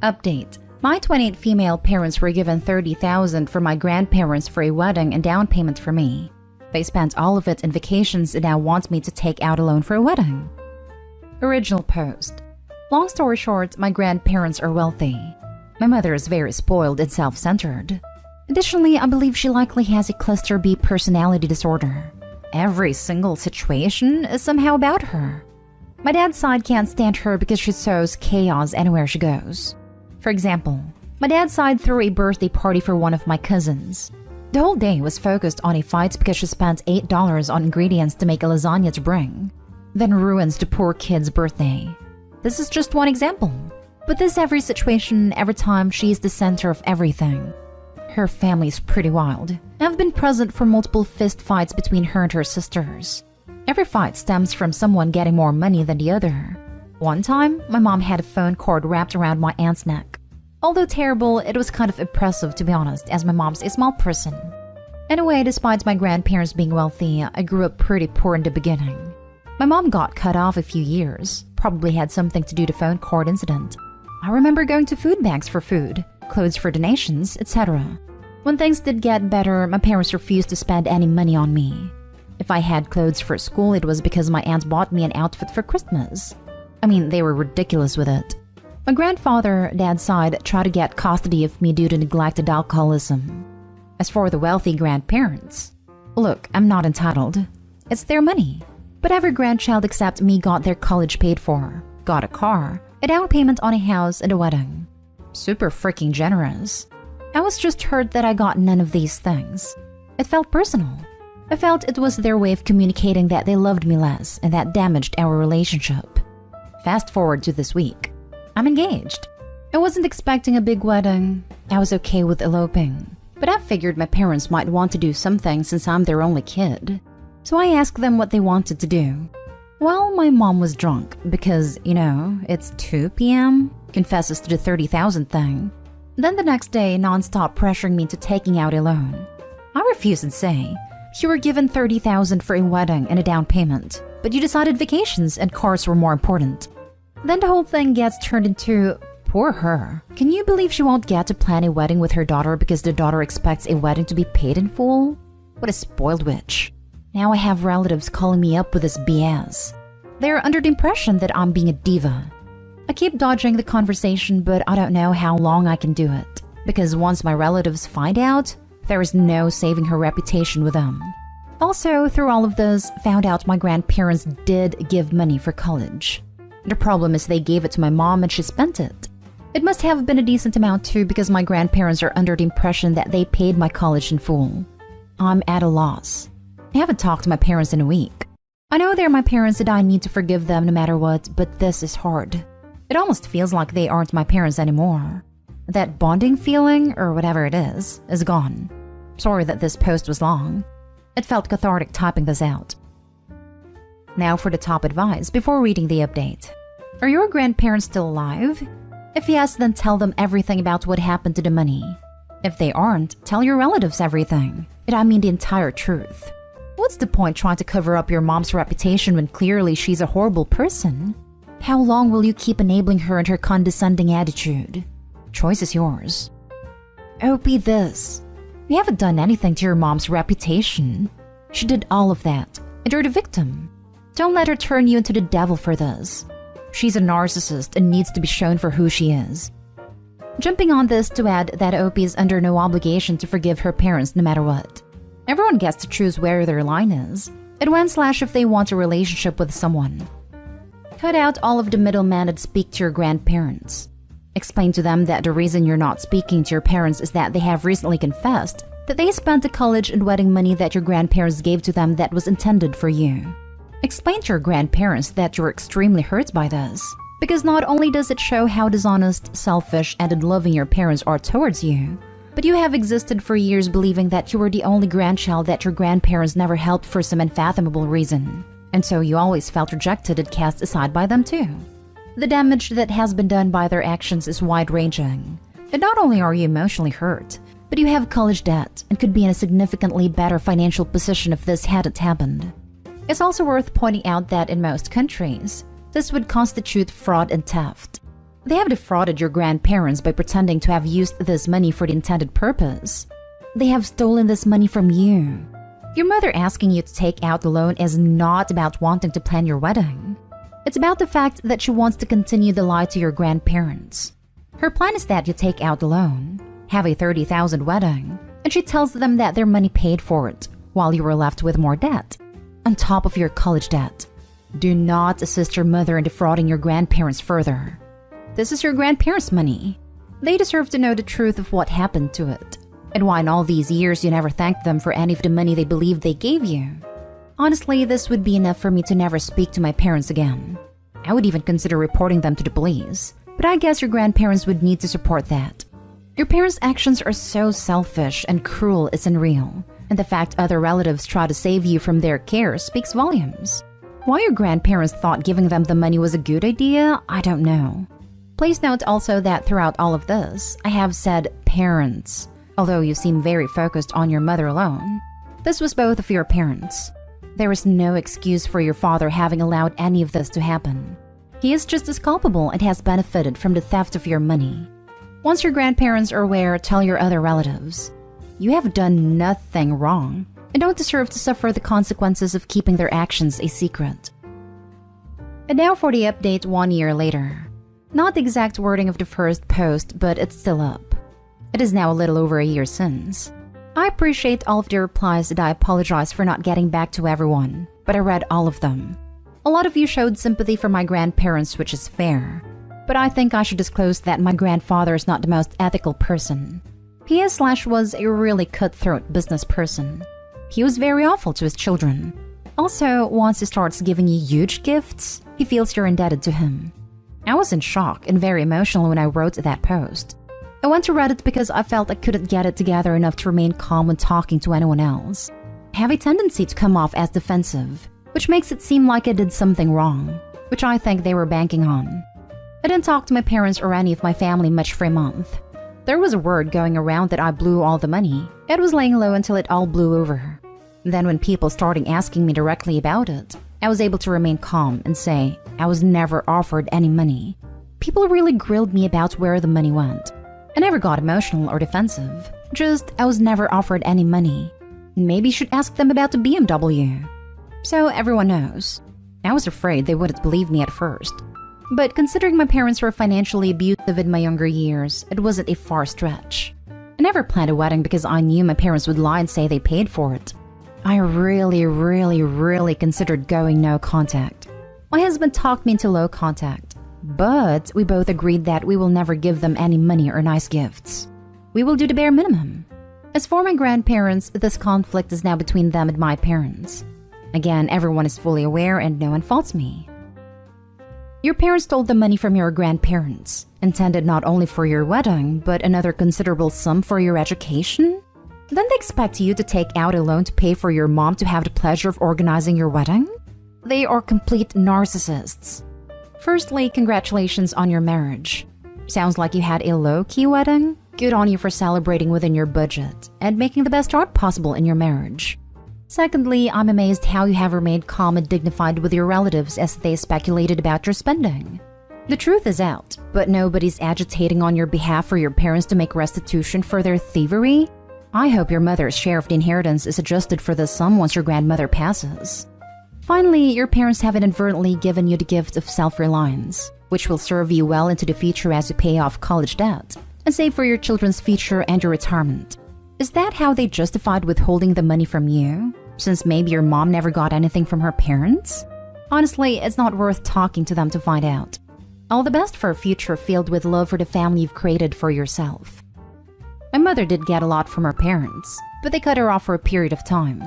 Update. My 28 female parents were given $30,000 from my grandparents for a wedding and down payment for me. They spent all of it in vacations and now want me to take out a loan for a wedding. Original post. Long story short, my grandparents are wealthy. My mother is very spoiled and self-centered. Additionally, I believe she likely has a cluster B personality disorder. Every single situation is somehow about her. My dad's side can't stand her because she sows chaos anywhere she goes. For example, my dad's side threw a birthday party for one of my cousins. The whole day was focused on a fight because she spent $8 on ingredients to make a lasagna to bring, then ruins the poor kid's birthday. This is just one example, but this every situation, every time she is the center of everything. Her family is pretty wild. I've been present for multiple fist fights between her and her sisters. Every fight stems from someone getting more money than the other. One time, my mom had a phone cord wrapped around my aunt's neck. Although terrible, it was kind of impressive to be honest, as my mom's a small person. Anyway, despite my grandparents being wealthy, I grew up pretty poor in the beginning. My mom got cut off a few years, probably had something to do with the phone cord incident. I remember going to food banks for food, clothes for donations, etc. When things did get better, my parents refused to spend any money on me. If I had clothes for school, it was because my aunt bought me an outfit for Christmas. I mean, they were ridiculous with it. My grandfather, dad's side, tried to get custody of me due to neglected alcoholism. As for the wealthy grandparents, look, I'm not entitled. It's their money. But every grandchild except me got their college paid for, got a car, a down payment on a house, and a wedding. Super freaking generous. I was just hurt that I got none of these things. It felt personal. I felt it was their way of communicating that they loved me less, and that damaged our relationship. Fast forward to this week. I'm engaged. I wasn't expecting a big wedding. I was okay with eloping. But I figured my parents might want to do something since I'm their only kid. So I asked them what they wanted to do. Well, my mom was drunk because, it's 2 p.m. Confesses to the $30,000 thing. Then the next day, non-stop pressuring me into taking out a loan. I refused and say, you were given $30,000 for a wedding and a down payment, but you decided vacations and cars were more important. Then the whole thing gets turned into, poor her. Can you believe she won't get to plan a wedding with her daughter because the daughter expects a wedding to be paid in full? What a spoiled witch. Now I have relatives calling me up with this BS. They're under the impression that I'm being a diva. I keep dodging the conversation, but I don't know how long I can do it. Because once my relatives find out, there is no saving her reputation with them. Also, through all of this, found out my grandparents did give money for college. The problem is they gave it to my mom and she spent it. It must have been a decent amount too because my grandparents are under the impression that they paid my college in full. I'm at a loss. I haven't talked to my parents in a week. I know they're my parents and I need to forgive them no matter what, but this is hard. It almost feels like they aren't my parents anymore. That bonding feeling, or whatever it is gone. Sorry that this post was long. It felt cathartic typing this out. Now for the top advice before reading the update. Are your grandparents still alive? If yes, then tell them everything about what happened to the money. If they aren't, tell your relatives everything. And I mean the entire truth. What's the point trying to cover up your mom's reputation when clearly she's a horrible person? How long will you keep enabling her and her condescending attitude? Choice is yours. OP this. You haven't done anything to your mom's reputation. She did all of that, and you're the victim. Don't let her turn you into the devil for this. She's a narcissist and needs to be shown for who she is. Jumping on this to add that OP is under no obligation to forgive her parents no matter what. Everyone gets to choose where their line is, and when/if they want a relationship with someone. Cut out all of the middleman and speak to your grandparents. Explain to them that the reason you're not speaking to your parents is that they have recently confessed that they spent the college and wedding money that your grandparents gave to them that was intended for you. Explain to your grandparents that you're extremely hurt by this, because not only does it show how dishonest, selfish, and unloving your parents are towards you, but you have existed for years believing that you were the only grandchild that your grandparents never helped for some unfathomable reason, and so you always felt rejected and cast aside by them too. The damage that has been done by their actions is wide-ranging, and not only are you emotionally hurt, but you have college debt and could be in a significantly better financial position if this hadn't happened. It's also worth pointing out that in most countries, this would constitute fraud and theft. They have defrauded your grandparents by pretending to have used this money for the intended purpose. They have stolen this money from you. Your mother asking you to take out the loan is not about wanting to plan your wedding. It's about the fact that she wants to continue the lie to your grandparents. Her plan is that you take out the loan, have a $30,000 wedding, and she tells them that their money paid for it, while you were left with more debt, on top of your college debt. Do not assist your mother in defrauding your grandparents further. This is your grandparents' money. They deserve to know the truth of what happened to it, and why in all these years you never thanked them for any of the money they believed they gave you. Honestly, this would be enough for me to never speak to my parents again. I would even consider reporting them to the police, but I guess your grandparents would need to support that. Your parents' actions are so selfish and cruel it's unreal, and the fact other relatives try to save you from their care speaks volumes. Why your grandparents thought giving them the money was a good idea, I don't know. Please note also that throughout all of this, I have said parents, although you seem very focused on your mother alone. This was both of your parents. There is no excuse for your father having allowed any of this to happen. He is just as culpable and has benefited from the theft of your money. Once your grandparents are aware, tell your other relatives. You have done nothing wrong and don't deserve to suffer the consequences of keeping their actions a secret. And now for the update 1 year later. Not the exact wording of the first post, but it's still up. It is now a little over a year since. I appreciate all of the replies and I apologize for not getting back to everyone, but I read all of them. A lot of you showed sympathy for my grandparents, which is fair. But I think I should disclose that my grandfather is not the most ethical person. He is/was a really cutthroat business person. He was very awful to his children. Also, once he starts giving you huge gifts, he feels you're indebted to him. I was in shock and very emotional when I wrote that post. I went to Reddit because I felt I couldn't get it together enough to remain calm when talking to anyone else. I have a tendency to come off as defensive, which makes it seem like I did something wrong, which I think they were banking on. I didn't talk to my parents or any of my family much for a month. There was a word going around that I blew all the money. It was laying low until it all blew over. Then when people started asking me directly about it, I was able to remain calm and say I was never offered any money. People really grilled me about where the money went. I never got emotional or defensive. Just, I was never offered any money. Maybe you should ask them about the BMW. So everyone knows. I was afraid they wouldn't believe me at first. But considering my parents were financially abusive in my younger years, it wasn't a far stretch. I never planned a wedding because I knew my parents would lie and say they paid for it. I really considered going no contact. My husband talked me into low contact, but we both agreed that we will never give them any money or nice gifts. We will do the bare minimum. As for my grandparents, this conflict is now between them and my parents. Again, everyone is fully aware and no one faults me. Your parents stole the money from your grandparents, intended not only for your wedding, but another considerable sum for your education? Then they expect you to take out a loan to pay for your mom to have the pleasure of organizing your wedding? They are complete narcissists. Firstly, congratulations on your marriage. Sounds like you had a low-key wedding. Good on you for celebrating within your budget and making the best start possible in your marriage. Secondly, I'm amazed how you have remained calm and dignified with your relatives as they speculated about your spending. The truth is out, but nobody's agitating on your behalf for your parents to make restitution for their thievery. I hope your mother's share of the inheritance is adjusted for the sum once your grandmother passes. Finally, your parents have inadvertently given you the gift of self-reliance, which will serve you well into the future as you pay off college debt and save for your children's future and your retirement. Is that how they justified withholding the money from you? Since maybe your mom never got anything from her parents? Honestly, it's not worth talking to them to find out. All the best for a future filled with love for the family you've created for yourself. My mother did get a lot from her parents, but they cut her off for a period of time.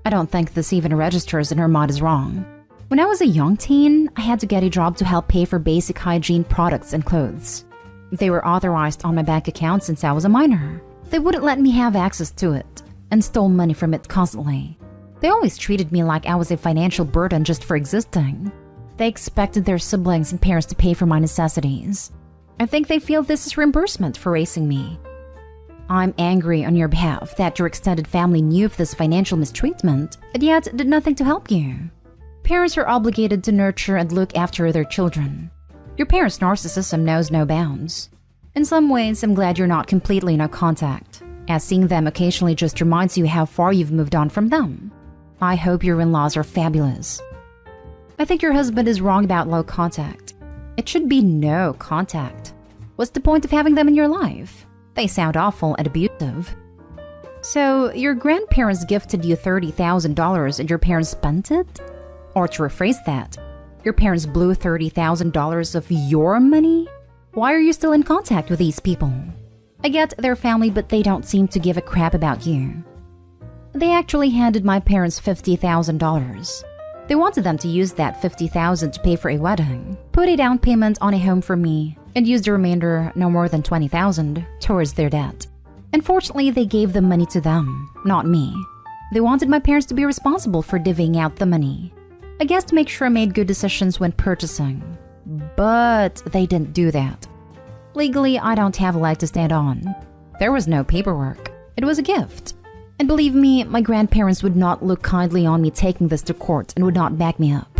I don't think this even registers in her mind as wrong. When I was a young teen, I had to get a job to help pay for basic hygiene products and clothes. They were authorized on my bank account since I was a minor. They wouldn't let me have access to it, and stole money from it constantly. They always treated me like I was a financial burden just for existing. They expected their siblings and parents to pay for my necessities. I think they feel this is reimbursement for raising me. I'm angry on your behalf that your extended family knew of this financial mistreatment, and yet did nothing to help you. Parents are obligated to nurture and look after their children. Your parents' narcissism knows no bounds. In some ways, I'm glad you're not completely no contact, as seeing them occasionally just reminds you how far you've moved on from them. I hope your in-laws are fabulous. I think your husband is wrong about low contact. It should be no contact. What's the point of having them in your life? They sound awful and abusive. So, your grandparents gifted you $30,000 and your parents spent it? Or to rephrase that, your parents blew $30,000 of your money? Why are you still in contact with these people? I get their family, but they don't seem to give a crap about you. They actually handed my parents $50,000. They wanted them to use that $50,000 to pay for a wedding, put a down payment on a home for me, and use the remainder, no more than $20,000, towards their debt. Unfortunately, they gave the money to them, not me. They wanted my parents to be responsible for divvying out the money. I guess to make sure I made good decisions when purchasing. But they didn't do that. Legally, I don't have a leg to stand on. There was no paperwork. It was a gift. And believe me, my grandparents would not look kindly on me taking this to court and would not back me up.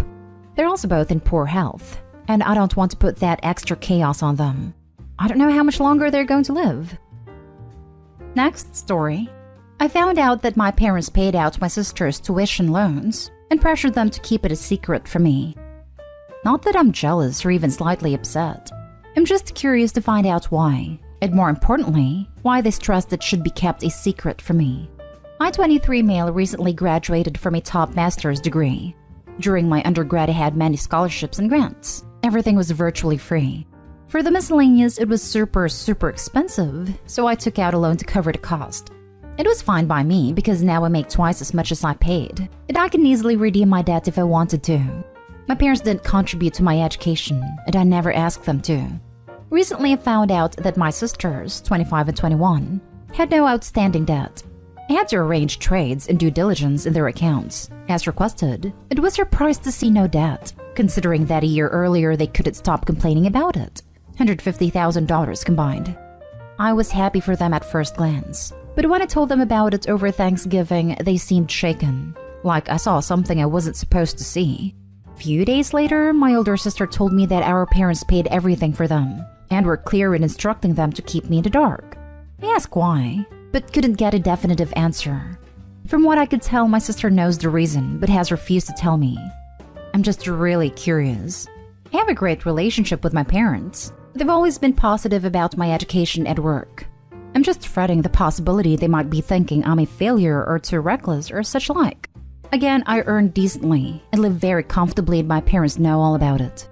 They're also both in poor health, and I don't want to put that extra chaos on them. I don't know how much longer they're going to live. Next story. I found out that my parents paid out my sister's tuition loans and pressured them to keep it a secret from me. Not that I'm jealous or even slightly upset. I'm just curious to find out why, and more importantly, why they stressed it should be kept a secret from me. My 23 male recently graduated from a top master's degree. During my undergrad, I had many scholarships and grants. Everything was virtually free. For the miscellaneous, it was super expensive, so I took out a loan to cover the cost. It was fine by me because now I make twice as much as I paid, and I can easily redeem my debt if I wanted to. My parents didn't contribute to my education, and I never asked them to. Recently, I found out that my sisters, 25 and 21, had no outstanding debt. I had to arrange trades and due diligence in their accounts. As requested, it was surprised to see no debt, considering that a year earlier they couldn't stop complaining about it. $150,000 combined. I was happy for them at first glance, but when I told them about it over Thanksgiving, they seemed shaken, like I saw something I wasn't supposed to see. A few days later, my older sister told me that our parents paid everything for them, and were clear in instructing them to keep me in the dark. I asked why, but couldn't get a definitive answer. From what I could tell, my sister knows the reason, but has refused to tell me. I'm just really curious. I have a great relationship with my parents. They've always been positive about my education and work. I'm just fretting the possibility they might be thinking I'm a failure or too reckless or such like. Again, I earn decently and live very comfortably, and my parents know all about it.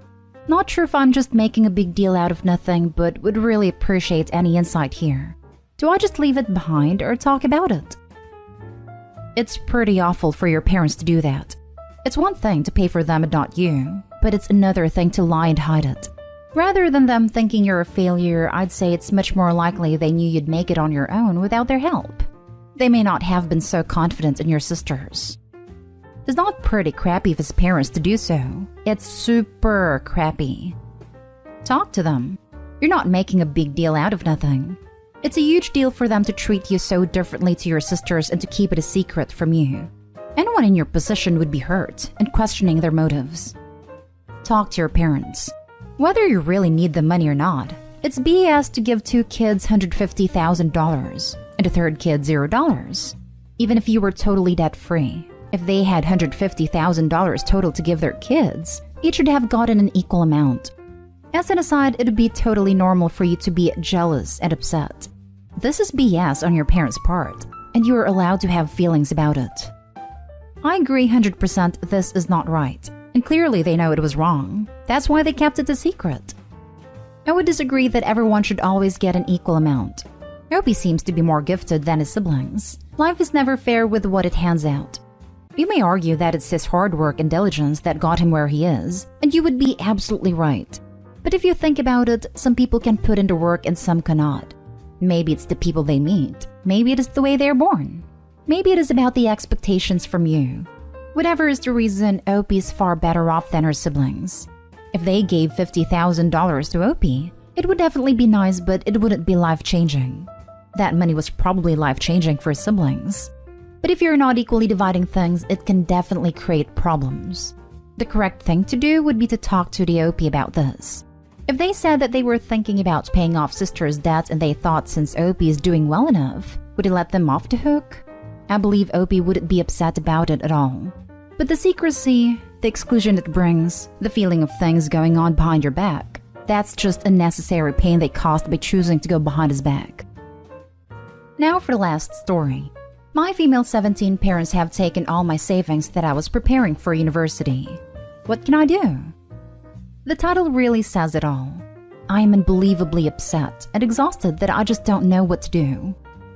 Not sure if I'm just making a big deal out of nothing, but would really appreciate any insight here. Do I just leave it behind or talk about it? It's pretty awful for your parents to do that. It's one thing to pay for them and not you, but it's another thing to lie and hide it. Rather than them thinking you're a failure, I'd say it's much more likely they knew you'd make it on your own without their help. They may not have been so confident in your sisters. It's not pretty crappy of his parents to do so. It's super crappy. Talk to them. You're not making a big deal out of nothing. It's a huge deal for them to treat you so differently to your sisters and to keep it a secret from you. Anyone in your position would be hurt and questioning their motives. Talk to your parents. Whether you really need the money or not, it's BS to give two kids $150,000 and a third kid $0. Even if you were totally debt-free, if they had $150,000 total to give their kids, each should have gotten an equal amount. As an aside, it'd be totally normal for you to be jealous and upset. This is BS on your parents' part, and you are allowed to have feelings about it. I agree 100% this is not right, and clearly they know it was wrong. That's why they kept it a secret. I would disagree that everyone should always get an equal amount. Opie seems to be more gifted than his siblings. Life is never fair with what it hands out. You may argue that it's his hard work and diligence that got him where he is, and you would be absolutely right. But if you think about it, some people can put in the work and some cannot. Maybe it's the people they meet. Maybe it is the way they're born. Maybe it is about the expectations from you. Whatever is the reason, Opie is far better off than her siblings. If they gave $50,000 to Opie, it would definitely be nice, but it wouldn't be life-changing. That money was probably life-changing for his siblings. But if you're not equally dividing things, it can definitely create problems. The correct thing to do would be to talk to the Opie about this. If they said that they were thinking about paying off sister's debt and they thought since Opie is doing well enough, would he let them off the hook? I believe Opie wouldn't be upset about it at all. But the secrecy, the exclusion it brings, the feeling of things going on behind your back, that's just unnecessary pain they caused by choosing to go behind his back. Now for the last story. My female 17 parents have taken all my savings that I was preparing for university. What can I do? The title really says it all. I am unbelievably upset and exhausted that I just don't know what to do.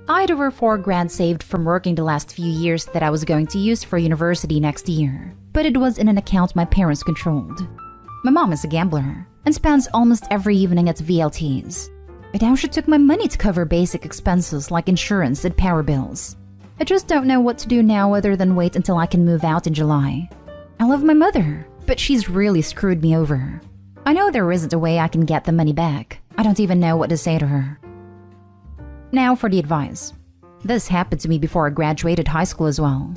I had over $4,000 saved from working the last few years that I was going to use for university next year, but it was in an account my parents controlled. My mom is a gambler and spends almost every evening at VLTs. And now she took my money to cover basic expenses like insurance and power bills. I just don't know what to do now other than wait until I can move out in July. I love my mother, but she's really screwed me over. I know there isn't a way I can get the money back. I don't even know what to say to her. Now for the advice. This happened to me before I graduated high school as well.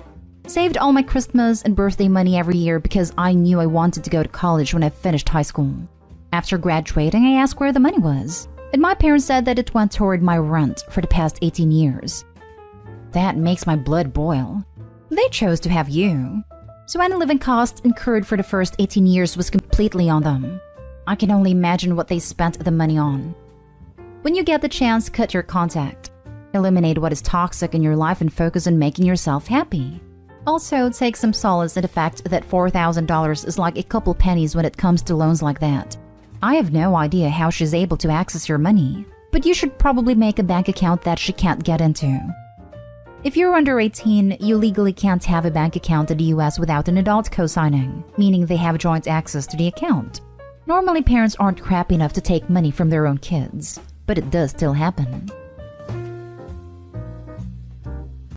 Saved all my Christmas and birthday money every year because I knew I wanted to go to college when I finished high school. After graduating, I asked where the money was, and my parents said that it went toward my rent for the past 18 years. That makes my blood boil. They chose to have you. So any living costs incurred for the first 18 years was completely on them. I can only imagine what they spent the money on. When you get the chance, cut your contact. Eliminate what is toxic in your life and focus on making yourself happy. Also, take some solace in the fact that $4,000 is like a couple pennies when it comes to loans like that. I have no idea how she's able to access your money, but you should probably make a bank account that she can't get into. If you're under 18, you legally can't have a bank account in the US without an adult co-signing, meaning they have joint access to the account. Normally, parents aren't crappy enough to take money from their own kids, but it does still happen.